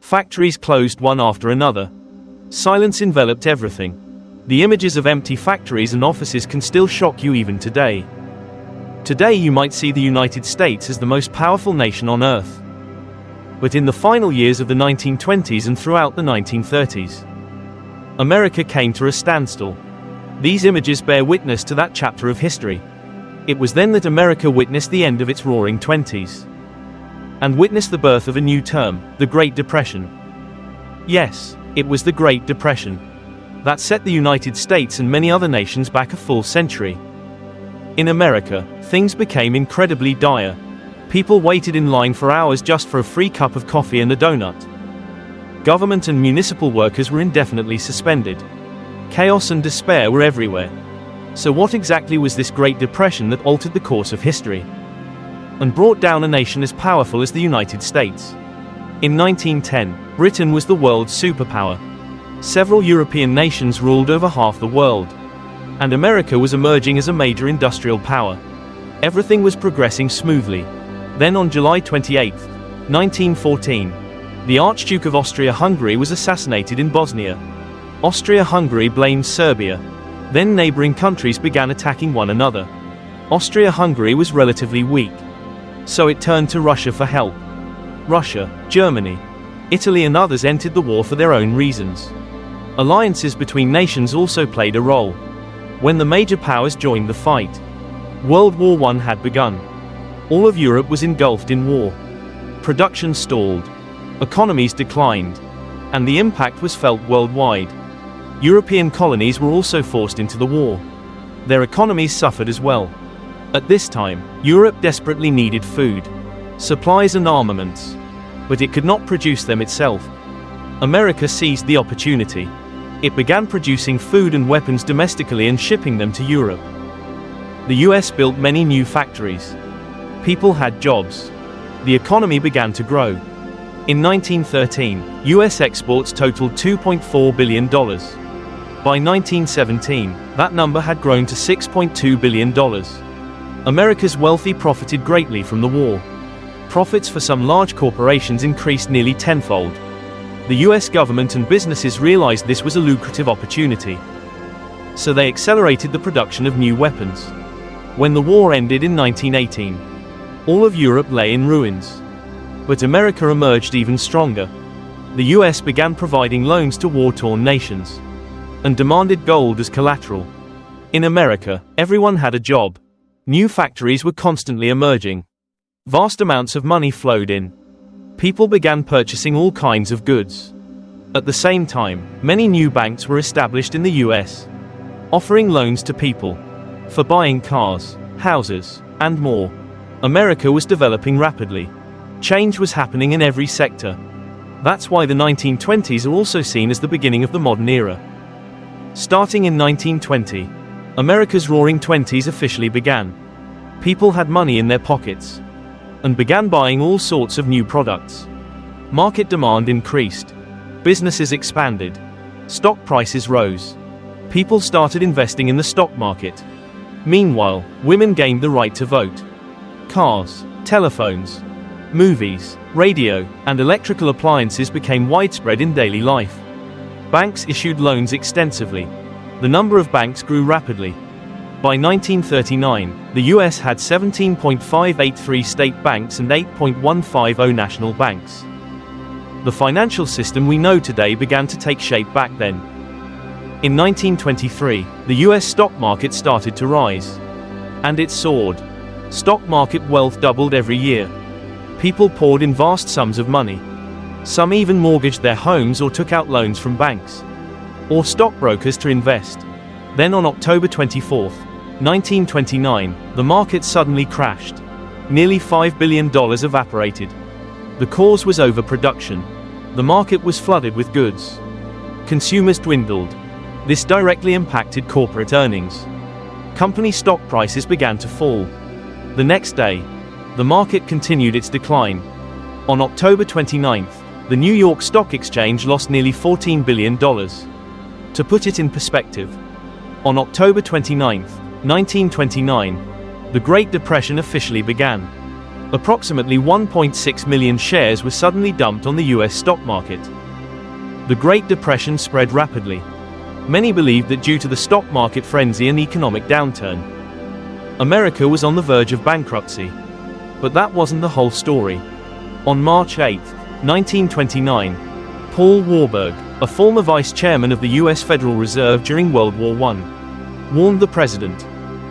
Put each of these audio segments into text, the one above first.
Factories closed one after another. Silence enveloped everything. The images of empty factories and offices can still shock you even today. Today you might see the United States as the most powerful nation on earth. But in the final years of the 1920s and throughout the 1930s, America came to a standstill. These images bear witness to that chapter of history. It was then that America witnessed the end of its Roaring Twenties, and witnessed the birth of a new term, the Great Depression. Yes, it was the Great Depression that set the United States and many other nations back a full century. In America, things became incredibly dire. People waited in line for hours just for a free cup of coffee and a donut. Government and municipal workers were indefinitely suspended. Chaos and despair were everywhere. So what exactly was this Great Depression that altered the course of history and brought down a nation as powerful as the United States? In 1910, Britain was the world's superpower. Several European nations ruled over half the world, and America was emerging as a major industrial power. Everything was progressing smoothly. Then on July 28, 1914, the Archduke of Austria-Hungary was assassinated in Bosnia. Austria-Hungary blamed Serbia. Then neighboring countries began attacking one another. Austria-Hungary was relatively weak, so it turned to Russia for help. Russia, Germany, Italy and others entered the war for their own reasons. Alliances between nations also played a role. When the major powers joined the fight, World War I had begun. All of Europe was engulfed in war. Production stalled. Economies declined. And the impact was felt worldwide. European colonies were also forced into the war. Their economies suffered as well. At this time, Europe desperately needed food, supplies and armaments, but it could not produce them itself. America seized the opportunity. It began producing food and weapons domestically and shipping them to Europe. The US built many new factories. People had jobs. The economy began to grow. In 1913, US exports totaled $2.4 billion. By 1917, that number had grown to $6.2 billion. America's wealthy profited greatly from the war. Profits for some large corporations increased nearly tenfold. The US government and businesses realized this was a lucrative opportunity, so they accelerated the production of new weapons. When the war ended in 1918, all of Europe lay in ruins. But America emerged even stronger. The US began providing loans to war-torn nations and demanded gold as collateral. In America, everyone had a job. New factories were constantly emerging. Vast amounts of money flowed in. People began purchasing all kinds of goods. At the same time, many new banks were established in the US, offering loans to people for buying cars, houses, and more. America was developing rapidly. Change was happening in every sector. That's why the 1920s are also seen as the beginning of the modern era. Starting in 1920, America's Roaring Twenties officially began. People had money in their pockets and began buying all sorts of new products. Market demand increased. Businesses expanded. Stock prices rose. People started investing in the stock market. Meanwhile, women gained the right to vote. Cars, telephones, movies, radio, and electrical appliances became widespread in daily life. Banks issued loans extensively. The number of banks grew rapidly. By 1939, the US had 17.583 state banks and 8.150 national banks. The financial system we know today began to take shape back then. In 1923, the US stock market started to rise. And it soared. Stock market wealth doubled every year. People poured in vast sums of money. Some even mortgaged their homes or took out loans from banks or stockbrokers to invest. Then on October 24, 1929, the market suddenly crashed. Nearly $5 billion evaporated. The cause was overproduction. The market was flooded with goods. Consumers dwindled. This directly impacted corporate earnings. Company stock prices began to fall. The next day, the market continued its decline. On October 29th, the New York Stock Exchange lost nearly $14 billion. To put it in perspective, on October 29, 1929, the Great Depression officially began. Approximately 1.6 million shares were suddenly dumped on the US stock market. The Great Depression spread rapidly. Many believed that due to the stock market frenzy and economic downturn, America was on the verge of bankruptcy. But that wasn't the whole story. On March 8, 1929, Paul Warburg, a former vice chairman of the US Federal Reserve during World War I, warned the president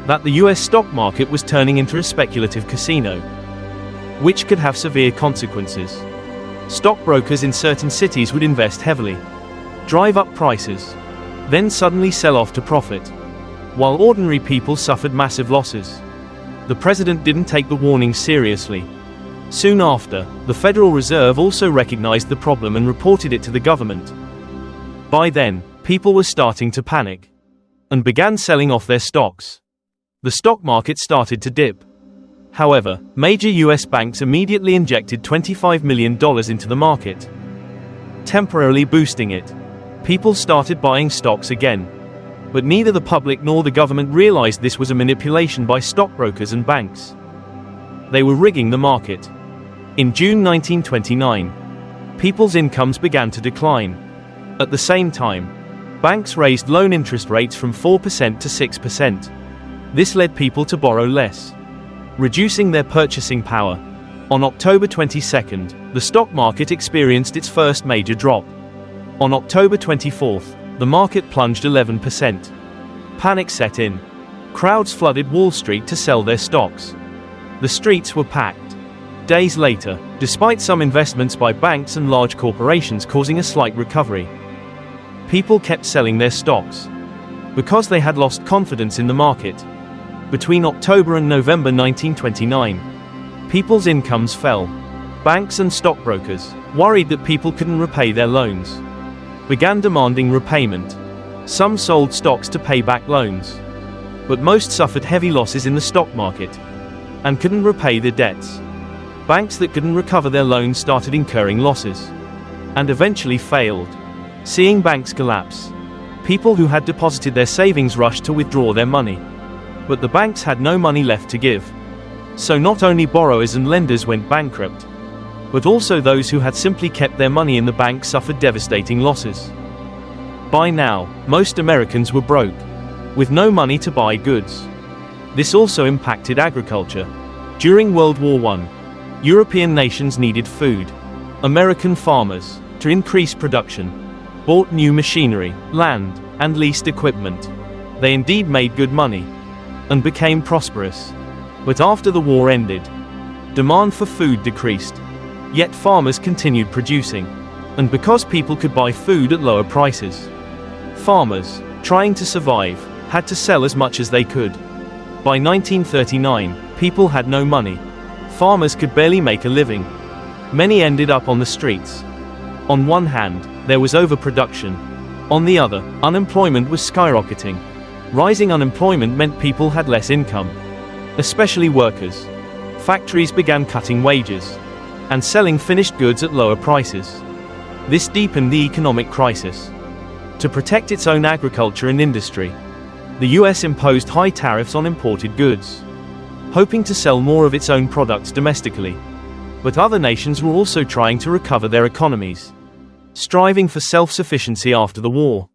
that the US stock market was turning into a speculative casino, which could have severe consequences. Stockbrokers in certain cities would invest heavily, drive up prices, then suddenly sell off to profit, while ordinary people suffered massive losses. The president didn't take the warning seriously. Soon after, the Federal Reserve also recognized the problem and reported it to the government. By then, people were starting to panic and began selling off their stocks. The stock market started to dip. However, major US banks immediately injected $25 million into the market, temporarily boosting it. People started buying stocks again. But neither the public nor the government realized this was a manipulation by stockbrokers and banks. They were rigging the market. In June 1929, people's incomes began to decline. At the same time, banks raised loan interest rates from 4% to 6%. This led people to borrow less, reducing their purchasing power. On October 22, the stock market experienced its first major drop. On October 24, the market plunged 11%. Panic set in. Crowds flooded Wall Street to sell their stocks. The streets were packed. Days later, despite some investments by banks and large corporations causing a slight recovery, people kept selling their stocks because they had lost confidence in the market. Between October and November 1929, people's incomes fell. Banks and stockbrokers, worried that people couldn't repay their loans, began demanding repayment. Some sold stocks to pay back loans, but most suffered heavy losses in the stock market and couldn't repay their debts. Banks that couldn't recover their loans started incurring losses and eventually failed. Seeing banks collapse, people who had deposited their savings rushed to withdraw their money. But the banks had no money left to give. So not only borrowers and lenders went bankrupt, but also those who had simply kept their money in the bank suffered devastating losses. By now, most Americans were broke, with no money to buy goods. This also impacted agriculture. During World War I, European nations needed food. American farmers, to increase production, bought new machinery, land, and leased equipment. They indeed made good money and became prosperous. But after the war ended, demand for food decreased. Yet farmers continued producing. And because people could buy food at lower prices, farmers, trying to survive, had to sell as much as they could. By 1939, people had no money. Farmers could barely make a living. Many ended up on the streets. On one hand, there was overproduction. On the other, unemployment was skyrocketing. Rising unemployment meant people had less income, especially workers. Factories began cutting wages and selling finished goods at lower prices. This deepened the economic crisis. To protect its own agriculture and industry, the US imposed high tariffs on imported goods, hoping to sell more of its own products domestically. But other nations were also trying to recover their economies, striving for self-sufficiency after the war.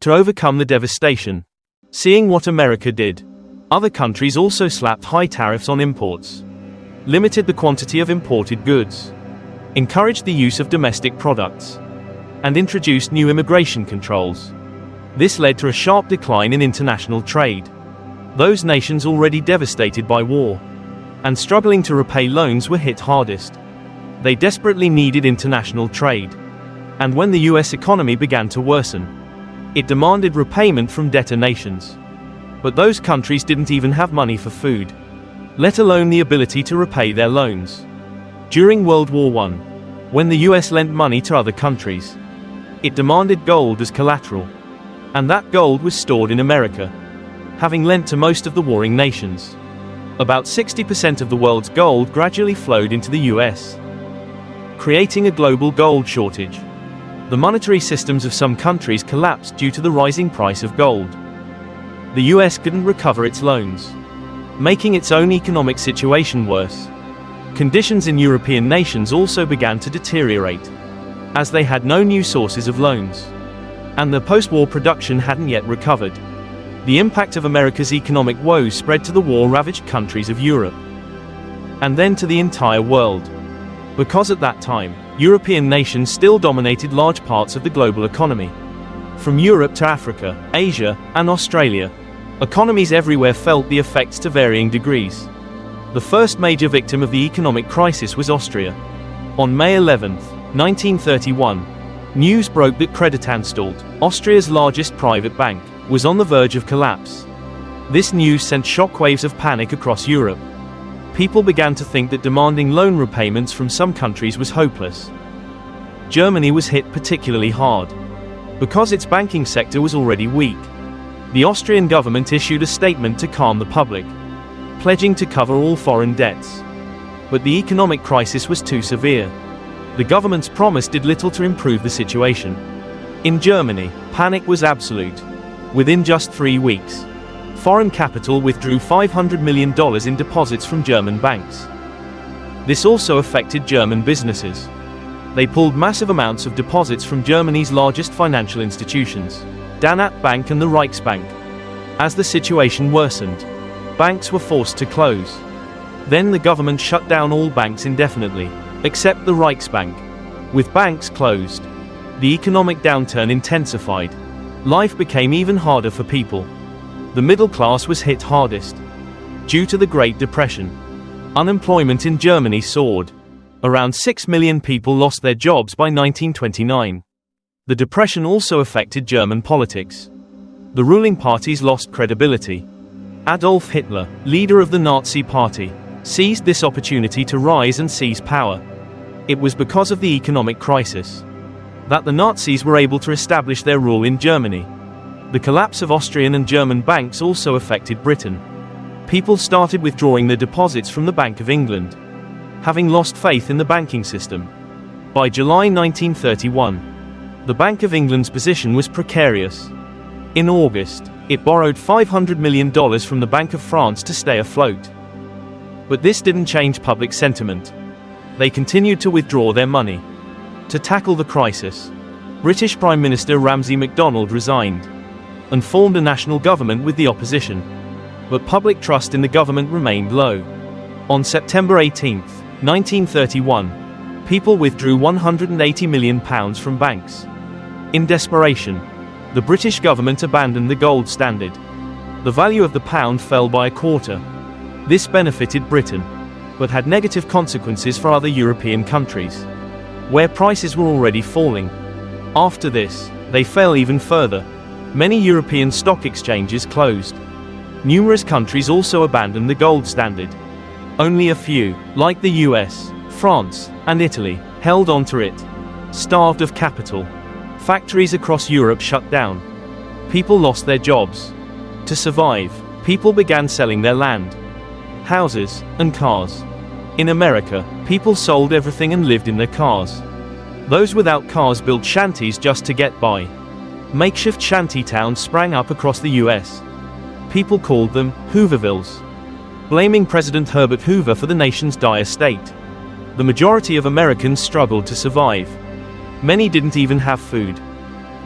To overcome the devastation, seeing what America did, other countries also slapped high tariffs on imports, limited the quantity of imported goods, encouraged the use of domestic products, and introduced new immigration controls. This led to a sharp decline in international trade. Those nations already devastated by war and struggling to repay loans were hit hardest. They desperately needed international trade. And when the US economy began to worsen, it demanded repayment from debtor nations. But those countries didn't even have money for food, let alone the ability to repay their loans. During World War I, when the US lent money to other countries, it demanded gold as collateral. And that gold was stored in America, having lent to most of the warring nations. About 60% of the world's gold gradually flowed into the US, creating a global gold shortage. The monetary systems of some countries collapsed due to the rising price of gold. The US couldn't recover its loans, making its own economic situation worse. Conditions in European nations also began to deteriorate, as they had no new sources of loans, and the post-war production hadn't yet recovered. The impact of America's economic woes spread to the war-ravaged countries of Europe, and then to the entire world. Because at that time, European nations still dominated large parts of the global economy. From Europe to Africa, Asia, and Australia, economies everywhere felt the effects to varying degrees. The first major victim of the economic crisis was Austria. On May 11, 1931, news broke that Creditanstalt, Austria's largest private bank, was on the verge of collapse. This news sent shockwaves of panic across Europe. People began to think that demanding loan repayments from some countries was hopeless. Germany was hit particularly hard, because its banking sector was already weak. The Austrian government issued a statement to calm the public, pledging to cover all foreign debts. But the economic crisis was too severe. The government's promise did little to improve the situation. In Germany, panic was absolute. Within just 3 weeks, foreign capital withdrew $500 million in deposits from German banks. This also affected German businesses. They pulled massive amounts of deposits from Germany's largest financial institutions, Danat Bank and the Reichsbank. As the situation worsened, banks were forced to close. Then the government shut down all banks indefinitely, except the Reichsbank. With banks closed, the economic downturn intensified. Life became even harder for people. The middle class was hit hardest. Due to the Great Depression, unemployment in Germany soared. Around 6 million people lost their jobs by 1929. The Depression also affected German politics. The ruling parties lost credibility. Adolf Hitler, leader of the Nazi Party, seized this opportunity to rise and seize power. It was because of the economic crisis that the Nazis were able to establish their rule in Germany. The collapse of Austrian and German banks also affected Britain. People started withdrawing their deposits from the Bank of England, having lost faith in the banking system. By July 1931, the Bank of England's position was precarious. In August, it borrowed $500 million from the Bank of France to stay afloat. But this didn't change public sentiment. They continued to withdraw their money. To tackle the crisis, British Prime Minister Ramsay MacDonald resigned and formed a national government with the opposition. But public trust in the government remained low. On September 18, 1931, people withdrew £180 million from banks. In desperation, the British government abandoned the gold standard. The value of the pound fell by a quarter. This benefited Britain, but had negative consequences for other European countries, where prices were already falling. After this, they fell even further. Many European stock exchanges closed. Numerous countries also abandoned the gold standard. Only a few, like the US, France, and Italy, held on to it. Starved of capital, factories across Europe shut down. People lost their jobs. To survive, people began selling their land, houses, and cars. In America, people sold everything and lived in their cars. Those without cars built shanties just to get by. Makeshift shanty towns sprang up across the US. People called them Hoovervilles, blaming President Herbert Hoover for the nation's dire state. The majority of Americans struggled to survive. Many didn't even have food,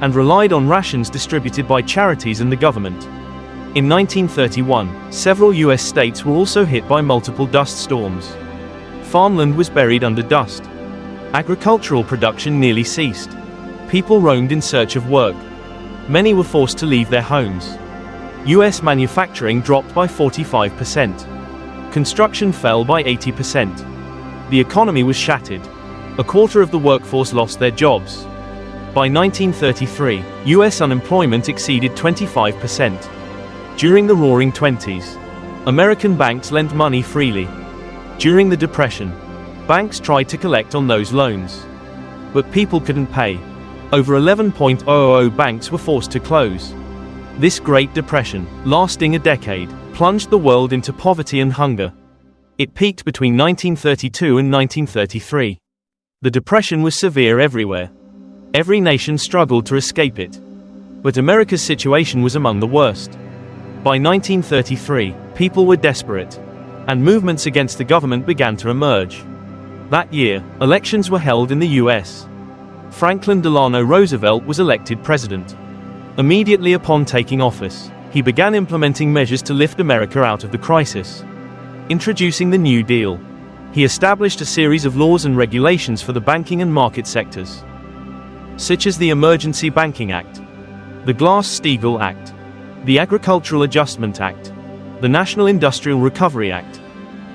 and relied on rations distributed by charities and the government. In 1931, several US states were also hit by multiple dust storms. Farmland was buried under dust. Agricultural production nearly ceased. People roamed in search of work. Many were forced to leave their homes. US manufacturing dropped by 45%. Construction fell by 80%. The economy was shattered. A quarter of the workforce lost their jobs. By 1933, US unemployment exceeded 25%. During the Roaring Twenties, American banks lent money freely. During the Depression, banks tried to collect on those loans, but people couldn't pay. Over 11,000 banks were forced to close. This Great Depression, lasting a decade, plunged the world into poverty and hunger. It peaked between 1932 and 1933. The Depression was severe everywhere. Every nation struggled to escape it. But America's situation was among the worst. By 1933, people were desperate. and movements against the government began to emerge. That year, elections were held in the US. Franklin Delano Roosevelt was elected president. Immediately upon taking office, he began implementing measures to lift America out of the crisis. Introducing the New Deal, he established a series of laws and regulations for the banking and market sectors, such as the Emergency Banking Act, the Glass-Steagall Act, the Agricultural Adjustment Act, the National Industrial Recovery Act,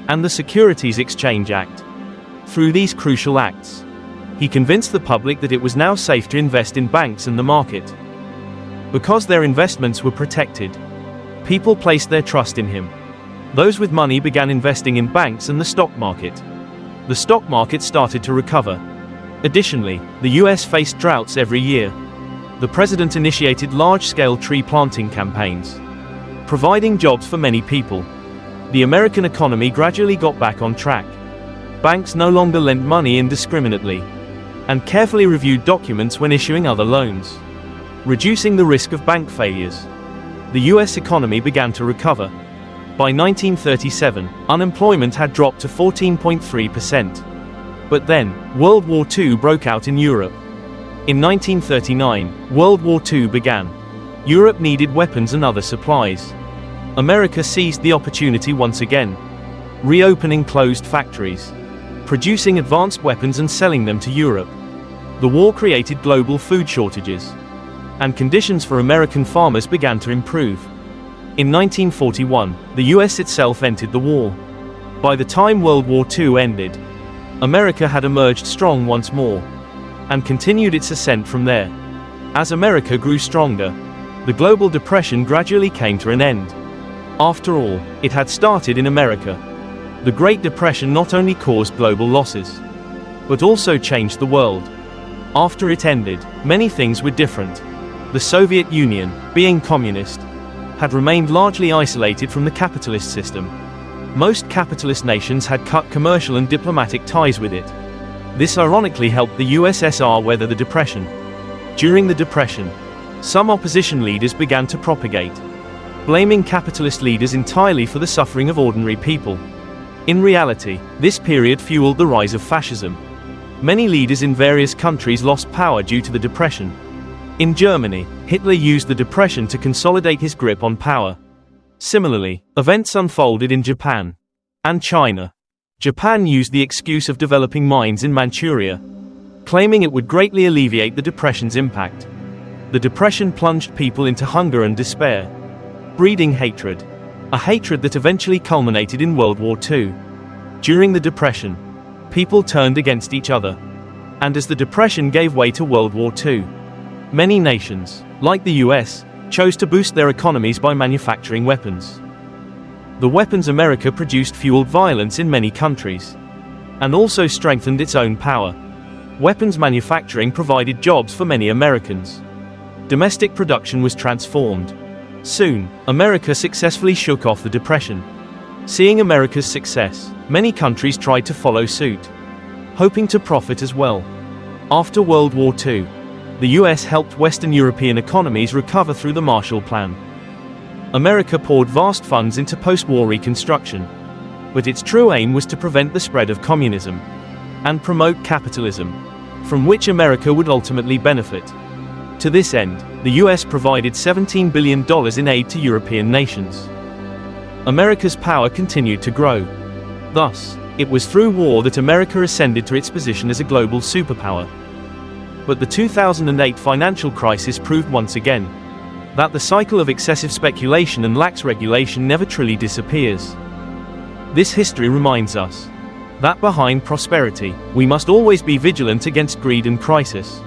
and the Securities Exchange Act. Through these crucial acts, he convinced the public that it was now safe to invest in banks and the market. Because their investments were protected, people placed their trust in him. Those with money began investing in banks and the stock market. The stock market started to recover. Additionally, the US faced droughts every year. The president initiated large-scale tree planting campaigns, providing jobs for many people. The American economy gradually got back on track. Banks no longer lent money indiscriminately, and carefully reviewed documents when issuing other loans, reducing the risk of bank failures. The US economy began to recover. By 1937, unemployment had dropped to 14.3%. But then, World War II broke out in Europe. In 1939, World War II began. Europe needed weapons and other supplies. America seized the opportunity once again, reopening closed factories, producing advanced weapons and selling them to Europe. The war created global food shortages, and conditions for American farmers began to improve. In 1941, the US itself entered the war. By the time World War II ended, America had emerged strong once more, and continued its ascent from there. As America grew stronger, the global depression gradually came to an end. After all, it had started in America. The Great Depression not only caused global losses, but also changed the world. After it ended, many things were different. The Soviet Union, being communist, had remained largely isolated from the capitalist system. Most capitalist nations had cut commercial and diplomatic ties with it. This ironically helped the USSR weather the Depression. During the Depression, some opposition leaders began to propagate, blaming capitalist leaders entirely for the suffering of ordinary people. In reality, this period fueled the rise of fascism. Many leaders in various countries lost power due to the Depression. In Germany, Hitler used the Depression to consolidate his grip on power. Similarly, events unfolded in Japan and China. Japan used the excuse of developing mines in Manchuria, claiming it would greatly alleviate the Depression's impact. The Depression plunged people into hunger and despair, breeding hatred, a hatred that eventually culminated in World War II. During the Depression, people turned against each other, and as the Depression gave way to World War II, many nations, like the US, chose to boost their economies by manufacturing weapons. The weapons America produced fueled violence in many countries, and also strengthened its own power. Weapons manufacturing provided jobs for many Americans. Domestic production was transformed. Soon, America successfully shook off the Depression. Seeing America's success, many countries tried to follow suit, hoping to profit as well. After World War II, the US helped Western European economies recover through the Marshall Plan. America poured vast funds into post-war reconstruction, but its true aim was to prevent the spread of communism and promote capitalism, from which America would ultimately benefit. To this end, the US provided $17 billion in aid to European nations. America's power continued to grow. Thus, it was through war that America ascended to its position as a global superpower. But the 2008 financial crisis proved once again that the cycle of excessive speculation and lax regulation never truly disappears. This history reminds us that behind prosperity, we must always be vigilant against greed and crisis.